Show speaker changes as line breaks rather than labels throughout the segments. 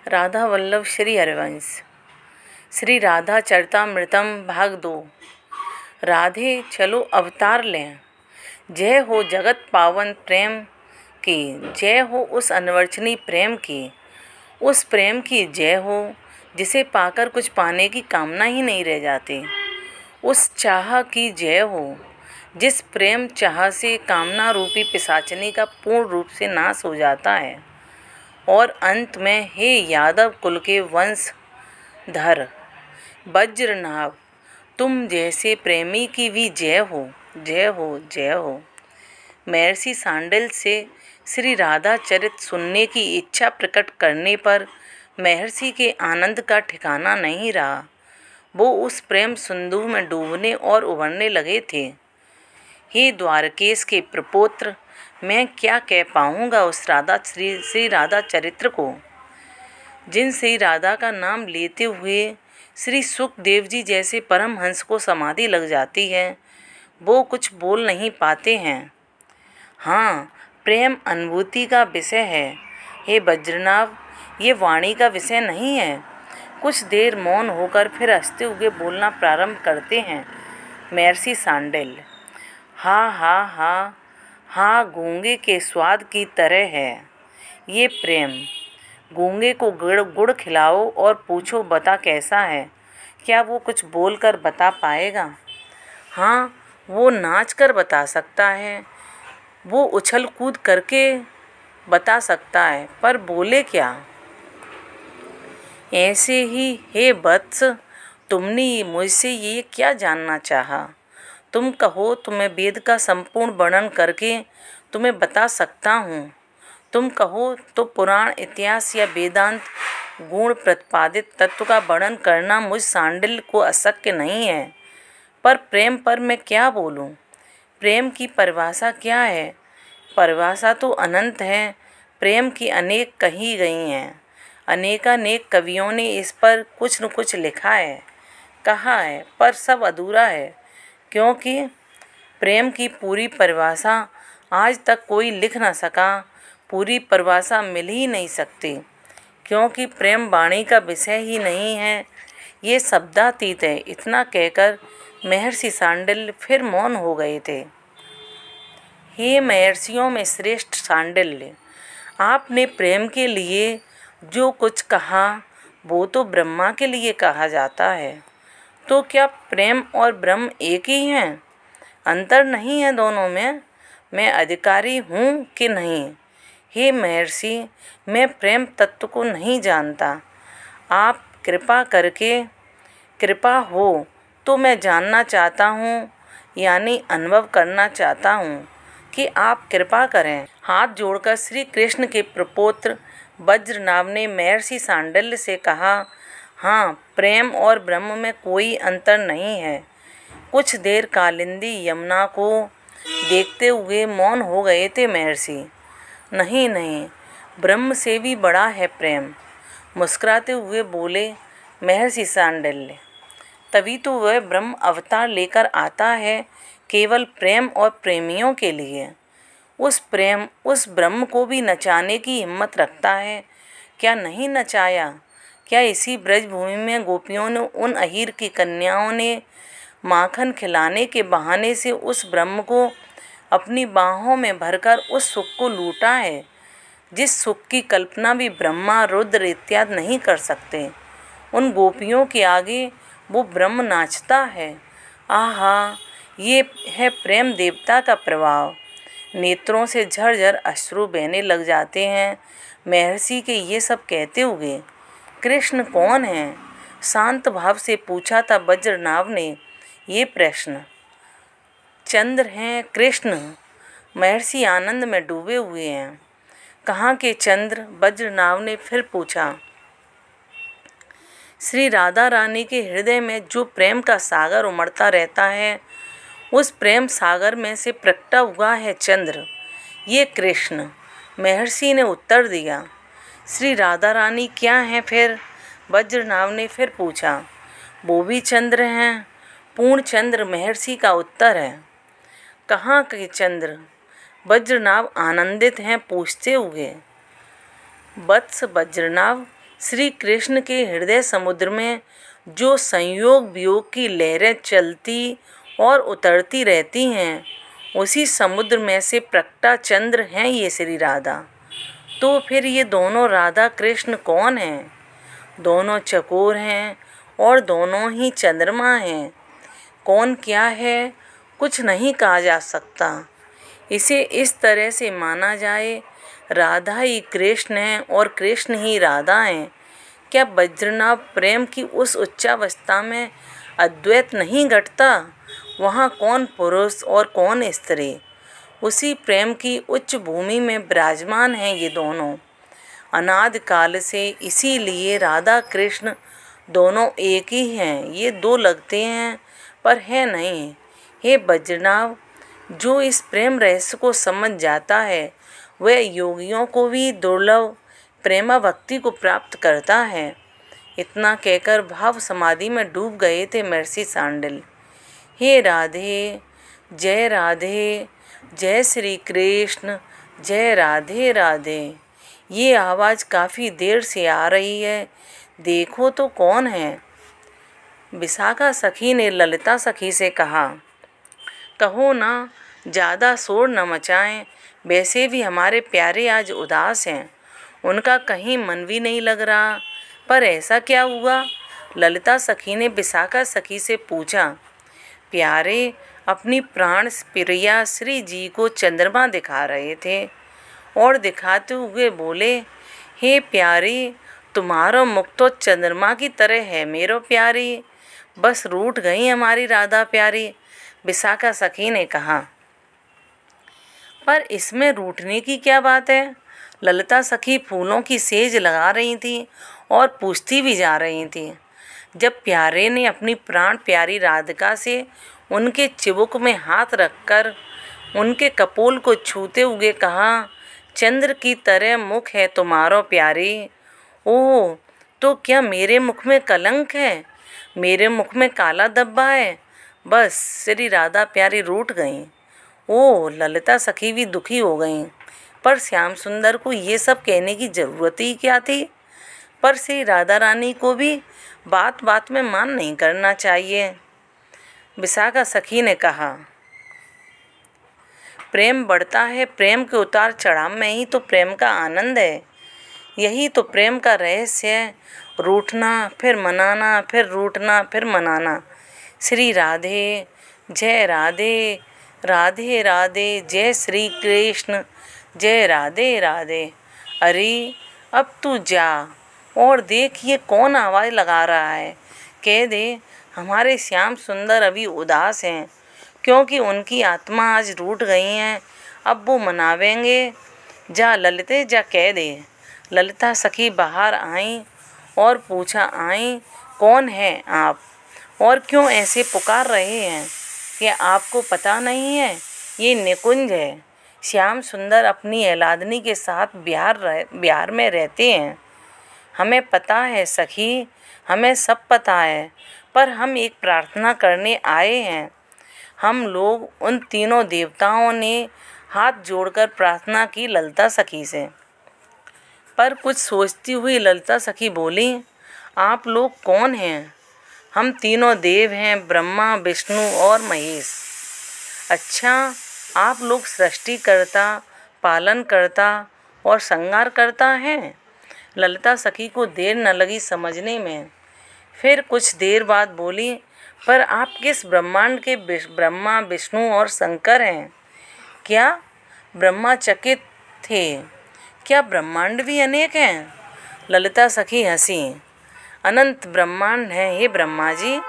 राधा वल्लभ श्री हरिवंश श्री राधा चरितामृतम भाग 2। राधे चलो अवतार लें। जय हो जगत पावन प्रेम की, जय हो उस अनवर्चनीय प्रेम की, उस प्रेम की जय हो जिसे पाकर कुछ पाने की कामना ही नहीं रह जाती। उस चाह की जय हो जिस प्रेम चाह से कामना रूपी पिशाचिनी का पूर्ण रूप से नाश हो जाता है। और अंत में हे यादव कुल के वंशधर वज्रनाभ, तुम जैसे प्रेमी की भी जय हो, जय हो, जय हो। महर्षि सांडिल्य से श्री राधा चरित सुनने की इच्छा प्रकट करने पर महर्षि के आनंद का ठिकाना नहीं रहा। वो उस प्रेम सिंधु में डूबने और उभरने लगे थे। हे द्वारकेश के प्रपोत्र, मैं क्या कह पाऊँगा उस श्री राधा चरित्र को, जिन श्री राधा का नाम लेते हुए श्री सुखदेव जी जैसे परमहंस को समाधि लग जाती है। वो कुछ बोल नहीं पाते हैं। हाँ, प्रेम अनुभूति का विषय है। हे वज्रनाभ, ये वाणी का विषय नहीं है। कुछ देर मौन होकर फिर हंसते हुए बोलना प्रारंभ करते हैं महर्षि सांडिल्य। हाँ हाँ हाँ हाँ, गूंगे के स्वाद की तरह है ये प्रेम। गूंगे को गुड़ खिलाओ और पूछो बता कैसा है, क्या वो कुछ बोलकर बता पाएगा? हाँ, वो नाच कर बता सकता है, वो उछल कूद करके बता सकता है, पर बोले क्या? ऐसे ही हे वत्स, तुमने मुझसे ये क्या जानना चाहा? तुम कहो तो मैं वेद का संपूर्ण वर्णन करके तुम्हें बता सकता हूँ। तुम कहो तो पुराण, इतिहास या वेदांत गुण प्रतिपादित तत्व का वर्णन करना मुझ सांडिल्य को अशक्य नहीं है। पर प्रेम पर मैं क्या बोलूँ? प्रेम की परिभाषा क्या है? परिभाषा तो अनंत है। प्रेम की अनेक कही गई हैं। अनेकानेक कवियों ने इस पर कुछ न कुछ लिखा है, कहा है, पर सब अधूरा है, क्योंकि प्रेम की पूरी परिभाषा आज तक कोई लिख ना सका। पूरी परिभाषा मिल ही नहीं सकती, क्योंकि प्रेम वाणी का विषय ही नहीं है, ये शब्दातीत है। इतना कहकर महर्षि सांडिल्य फिर मौन हो गए थे। हे महर्षियों में श्रेष्ठ सांडिल्य, आपने प्रेम के लिए जो कुछ कहा वो तो ब्रह्मा के लिए कहा जाता है। तो क्या प्रेम और ब्रह्म एक ही हैं? अंतर नहीं है दोनों में? मैं अधिकारी हूँ कि नहीं? हे महर्षि, मैं प्रेम तत्व को नहीं जानता। आप कृपा करके, कृपा हो तो मैं जानना चाहता हूँ, यानी अनुभव करना चाहता हूँ कि आप कृपा करें। हाथ जोड़कर श्री कृष्ण के प्रपोत्र वज्रनाभ ने महर्षि सांडिल्य से कहा, हाँ, प्रेम और ब्रह्म में कोई अंतर नहीं है। कुछ देर कालिंदी यमुना को देखते हुए मौन हो गए थे महर्षि। नहीं नहीं, ब्रह्म से भी बड़ा है प्रेम, मुस्कुराते हुए बोले महर्षि सांडिल्य। तभी तो वह ब्रह्म अवतार लेकर आता है, केवल प्रेम और प्रेमियों के लिए। उस प्रेम, उस ब्रह्म को भी नचाने की हिम्मत रखता है। क्या नहीं नचाया? क्या इसी ब्रजभूमि में गोपियों ने, उन अहीर की कन्याओं ने माखन खिलाने के बहाने से उस ब्रह्म को अपनी बाहों में भरकर उस सुख को लूटा है, जिस सुख की कल्पना भी ब्रह्मा, रुद्र इत्यादि नहीं कर सकते। उन गोपियों के आगे वो ब्रह्म नाचता है। आहा, ये है प्रेम देवता का प्रभाव। नेत्रों से झरझर अश्रु बहने लग जाते हैं महर्षि के ये सब कहते हुए। कृष्ण कौन है? शांत भाव से पूछा था वज्रनाभ ने ये प्रश्न। चंद्र हैं कृष्ण। महर्षि आनंद में डूबे हुए हैं। कहाँ के चंद्र? वज्रनाभ ने फिर पूछा। श्री राधा रानी के हृदय में जो प्रेम का सागर उमड़ता रहता है, उस प्रेम सागर में से प्रकटा हुआ है चंद्र, ये कृष्ण। महर्षि ने उत्तर दिया। श्री राधा रानी क्या हैं फिर? वज्रनाभ ने फिर पूछा। वो भी चंद्र हैं, पूर्ण चंद्र महर्षि का उत्तर है। कहाँ के चंद्र? वज्रनाभ आनंदित हैं पूछते हुए। वत्स वज्रनाभ, श्री कृष्ण के हृदय समुद्र में जो संयोग वियोग की लहरें चलती और उतरती रहती हैं, उसी समुद्र में से प्रकटा चंद्र हैं ये श्री राधा। तो फिर ये दोनों राधा कृष्ण कौन हैं? दोनों चकोर हैं और दोनों ही चंद्रमा हैं। कौन क्या है, कुछ नहीं कहा जा सकता। इसे इस तरह से माना जाए, राधा ही कृष्ण हैं और कृष्ण ही राधा हैं। क्या वज्रनाभ प्रेम की उस उच्चावस्था में अद्वैत नहीं घटता? वहाँ कौन पुरुष और कौन स्त्री? उसी प्रेम की उच्च भूमि में विराजमान हैं ये दोनों अनादि काल से। इसीलिए राधा कृष्ण दोनों एक ही हैं। ये दो लगते हैं पर है नहीं। हे वज्रनाभ, जो इस प्रेम रहस्य को समझ जाता है वह योगियों को भी दुर्लभ प्रेमा भक्ति को प्राप्त करता है। इतना कहकर भाव समाधि में डूब गए थे महर्षि सांडिल्य। हे राधे, जय श्री कृष्ण, जय राधे राधे। ये आवाज़ काफ़ी देर से आ रही है, देखो तो कौन है? विशाखा सखी ने ललिता सखी से कहा, कहो ना, ज़्यादा शोर न मचाएं। वैसे भी हमारे प्यारे आज उदास हैं, उनका कहीं मन भी नहीं लग रहा। पर ऐसा क्या हुआ? ललिता सखी ने विशाखा सखी से पूछा। प्यारे अपनी प्राण प्रिया श्री जी को चंद्रमा दिखा रहे थे और दिखाते हुए बोले, हे प्यारी, तुम्हारा मुख तो चंद्रमा की तरह है मेरो प्यारी। बस रूठ गई हमारी राधा प्यारी, विशाखा सखी ने कहा। पर इसमें रूठने की क्या बात है? ललिता सखी फूलों की सेज लगा रही थी और पूछती भी जा रही थी। जब प्यारे ने अपनी प्राण प्यारी राधिका से उनके चिबुक में हाथ रखकर उनके कपोल को छूते हुए कहा, चंद्र की तरह मुख है तुम्हारो प्यारी। ओह, तो क्या मेरे मुख में कलंक है? मेरे मुख में काला धब्बा है? बस श्री राधा प्यारी रूठ गईं। ओह, ललिता सखी भी दुखी हो गईं। पर श्याम सुंदर को ये सब कहने की ज़रूरत ही क्या थी? पर श्री राधा रानी को भी बात बात में मान नहीं करना चाहिए। विशाखा सखी ने कहा, प्रेम बढ़ता है, प्रेम के उतार चढ़ाव में ही तो प्रेम का आनंद है। यही तो प्रेम का रहस्य है, रूठना फिर मनाना, फिर रूठना फिर मनाना। श्री राधे, जय राधे, राधे राधे, जय श्री कृष्ण, जय राधे राधे। अरे अब तू जा और देख ये कौन आवाज़ लगा रहा है। कह दे हमारे श्याम सुंदर अभी उदास हैं क्योंकि उनकी आत्मा आज रूठ गई हैं, अब वो मनावेंगे। जा ललिते, जा कह दे। ललिता सखी बाहर आईं और पूछा, आईं कौन है आप और क्यों ऐसे पुकार रहे हैं? क्या आपको पता नहीं है ये निकुंज है? श्याम सुंदर अपनी एलादनी के साथ बिहार में रहते हैं। हमें पता है सखी, हमें सब पता है, पर हम एक प्रार्थना करने आए हैं। हम लोग उन तीनों देवताओं ने हाथ जोड़कर प्रार्थना की ललिता सखी से। पर कुछ सोचती हुई ललिता सखी बोली, आप लोग कौन हैं? हम तीनों देव हैं, ब्रह्मा, विष्णु और महेश। अच्छा, आप लोग सृष्टिकर्ता, पालनकर्ता और संहार करता हैं। ललिता सखी को देर न लगी समझने में। फिर कुछ देर बाद बोली, पर आप किस ब्रह्मांड के ब्रह्मा, विष्णु और शंकर हैं? क्या? ब्रह्मा चकित थे। क्या ब्रह्मांड भी अनेक हैं? ललिता सखी हंसी। अनंत ब्रह्मांड हैं हे ब्रह्मा जी।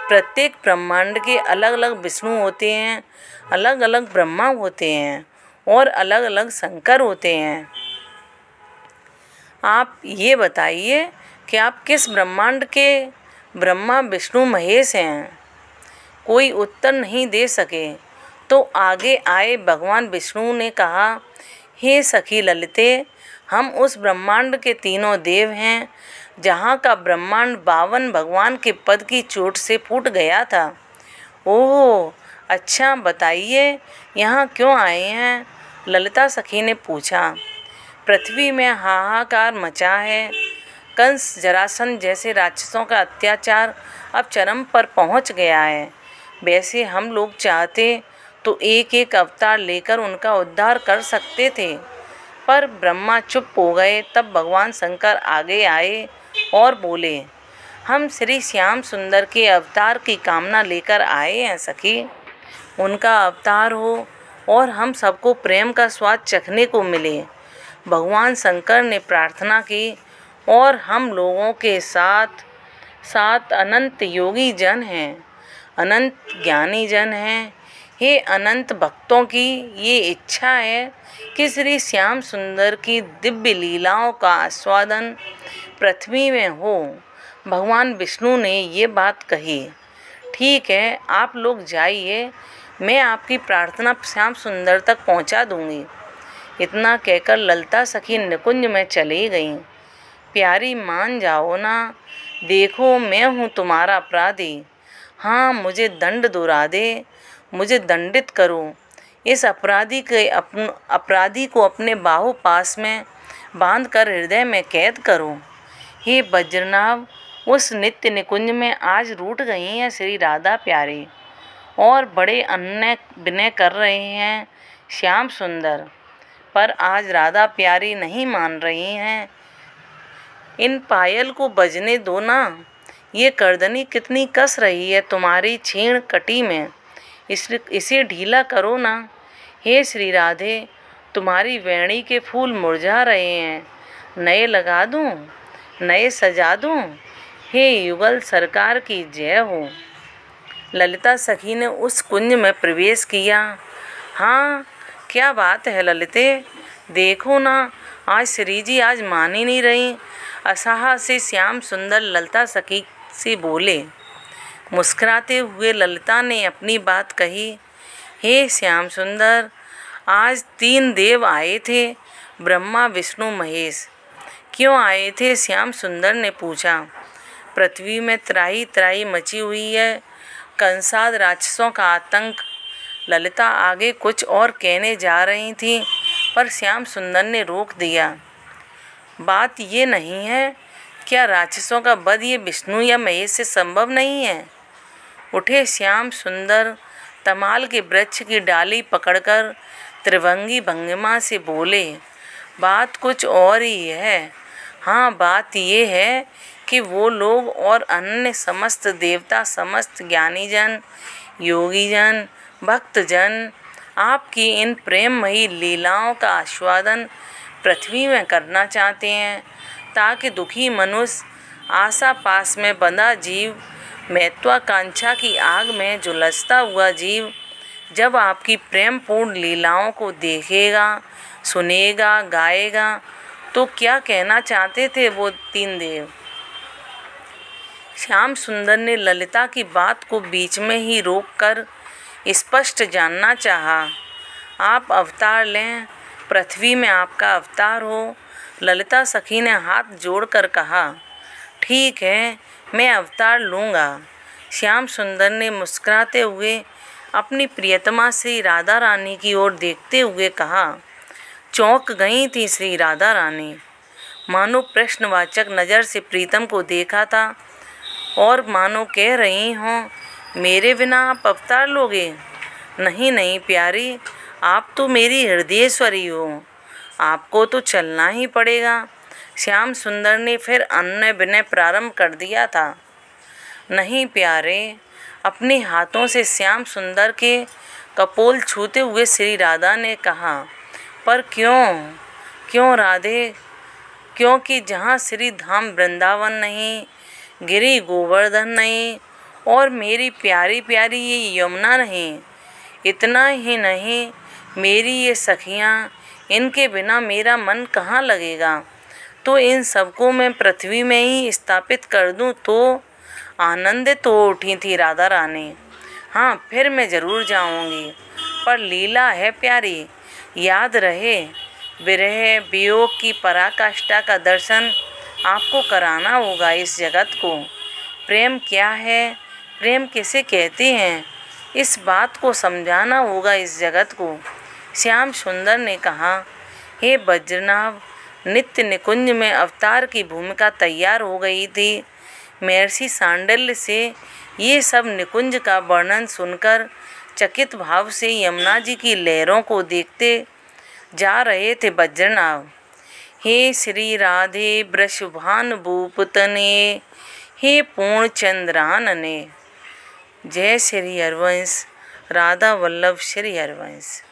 प्रत्येक ब्रह्मांड के अलग अलग विष्णु होते हैं, अलग अलग ब्रह्मा होते हैं और अलग अलग शंकर होते हैं। आप ये बताइए कि आप किस ब्रह्मांड के ब्रह्मा, विष्णु, महेश हैं? कोई उत्तर नहीं दे सके तो आगे आए भगवान विष्णु ने कहा, हे सखी ललिते, हम उस ब्रह्मांड के तीनों देव हैं जहाँ का ब्रह्मांड 52 भगवान के पद की चोट से फूट गया था। ओह, अच्छा बताइए यहाँ क्यों आए हैं? ललिता सखी ने पूछा। पृथ्वी में हाहाकार मचा है, कंस जरासंध जैसे राक्षसों का अत्याचार अब चरम पर पहुंच गया है। वैसे हम लोग चाहते तो एक एक अवतार लेकर उनका उद्धार कर सकते थे, पर ब्रह्मा चुप हो गए। तब भगवान शंकर आगे आए और बोले, हम श्री श्याम सुंदर के अवतार की कामना लेकर आए हैं सखी। उनका अवतार हो और हम सबको प्रेम का स्वाद चखने को मिले। भगवान शंकर ने प्रार्थना की, और हम लोगों के साथ साथ अनंत योगी जन हैं, अनंत ज्ञानी जन हैं। हे अनंत भक्तों की ये इच्छा है कि श्री श्याम सुंदर की दिव्य लीलाओं का आस्वादन पृथ्वी में हो। भगवान विष्णु ने ये बात कही। ठीक है, आप लोग जाइए, मैं आपकी प्रार्थना श्याम सुंदर तक पहुंचा दूंगी। इतना कहकर ललिता सखी निकुंज में चली गईं। प्यारी मान जाओ ना, देखो मैं हूँ तुम्हारा अपराधी। हाँ, मुझे दंड दुरा दे, मुझे दंडित करो। इस अपराधी को अपने बाहु पास में बांधकर हृदय में कैद करो। हे वज्रनाभ, उस नित्य निकुंज में आज रूठ गई हैं श्री राधा प्यारी और बड़े अन्य विनय कर रहे हैं श्याम सुंदर, पर आज राधा प्यारी नहीं मान रही हैं। इन पायल को बजने दो ना, ये करदनी कितनी कस रही है तुम्हारी छीण कटी में, इसे ढीला करो ना। हे श्री राधे, तुम्हारी वेणी के फूल मुरझा रहे हैं, नए लगा दूं, नए सजा दूं। हे युगल सरकार की जय हो। ललिता सखी ने उस कुंज में प्रवेश किया। हाँ, क्या बात है ललिते, देखो ना, आज श्री जी आज मान ही नहीं रही। असाहा से श्याम सुंदर ललिता सखी से बोले। मुस्कुराते हुए ललिता ने अपनी बात कही। हे श्याम सुंदर, आज 3 देव आए थे, ब्रह्मा विष्णु महेश। क्यों आए थे? श्याम सुंदर ने पूछा। पृथ्वी में त्राही त्राही मची हुई है, कंसाद राक्षसों का आतंक। ललिता आगे कुछ और कहने जा रही थी, पर श्याम सुंदर ने रोक दिया। बात ये नहीं है, क्या राक्षसों का वध ये विष्णु या महेश से संभव नहीं है? उठे श्याम सुंदर तमाल के वृक्ष की डाली पकड़कर त्रिभंगी भंगिमा से बोले, बात कुछ और ही है। हाँ, बात ये है कि वो लोग और अन्य समस्त देवता, समस्त ज्ञानीजन, योगीजन, भक्तजन आपकी इन प्रेममयी लीलाओं का आस्वादन पृथ्वी में करना चाहते हैं, ताकि दुखी मनुष्य, आशा पास में बंधा जीव, महत्वाकांक्षा की आग में झुलसता हुआ जीव जब आपकी प्रेमपूर्ण लीलाओं को देखेगा, सुनेगा, गाएगा, तो क्या कहना चाहते थे वो 3 देव? श्याम सुंदर ने ललिता की बात को बीच में ही रोककर स्पष्ट जानना चाहा। आप अवतार लें, पृथ्वी में आपका अवतार हो। ललिता सखी ने हाथ जोड़कर कहा, ठीक है, मैं अवतार लूँगा। श्याम सुंदर ने मुस्कुराते हुए अपनी प्रियतमा श्री राधा रानी की ओर देखते हुए कहा। चौंक गई थी श्री राधा रानी, मानो प्रश्नवाचक नज़र से प्रीतम को देखा था और मानो कह रही हों, मेरे बिना आप अवतार लोगे? नहीं नहीं प्यारी, आप तो मेरी हृदयेश्वरी हो, आपको तो चलना ही पड़ेगा। श्याम सुंदर ने फिर अन्य विनय प्रारंभ कर दिया था। नहीं प्यारे, अपने हाथों से श्याम सुंदर के कपोल छूते हुए श्री राधा ने कहा, पर क्यों? क्यों राधे? क्योंकि जहाँ श्री धाम वृंदावन नहीं, गिरी गोवर्धन नहीं और मेरी प्यारी प्यारी ये यमुना नहीं, इतना ही नहीं मेरी ये सखियाँ, इनके बिना मेरा मन कहाँ लगेगा? तो इन सबको मैं पृथ्वी में ही स्थापित कर दूं तो? आनंदित हो उठी थी राधा रानी। हाँ, फिर मैं ज़रूर जाऊंगी, पर लीला है प्यारी, याद रहे, विरह वियोग की पराकाष्ठा का दर्शन आपको कराना होगा इस जगत को। प्रेम क्या है, प्रेम किसे कहते हैं, इस बात को समझाना होगा इस जगत को। श्याम सुंदर ने कहा, हे वज्रनाभ, नित्य निकुंज में अवतार की भूमिका तैयार हो गई थी। महर्षि सांडिल्य से ये सब निकुंज का वर्णन सुनकर चकित भाव से यमुना जी की लहरों को देखते जा रहे थे वज्रनाभ। हे श्री राधे वृषभान भूपतने, हे पूर्ण चंद्रानने। जय श्री हरवंश, राधा वल्लभ श्री हरवंश।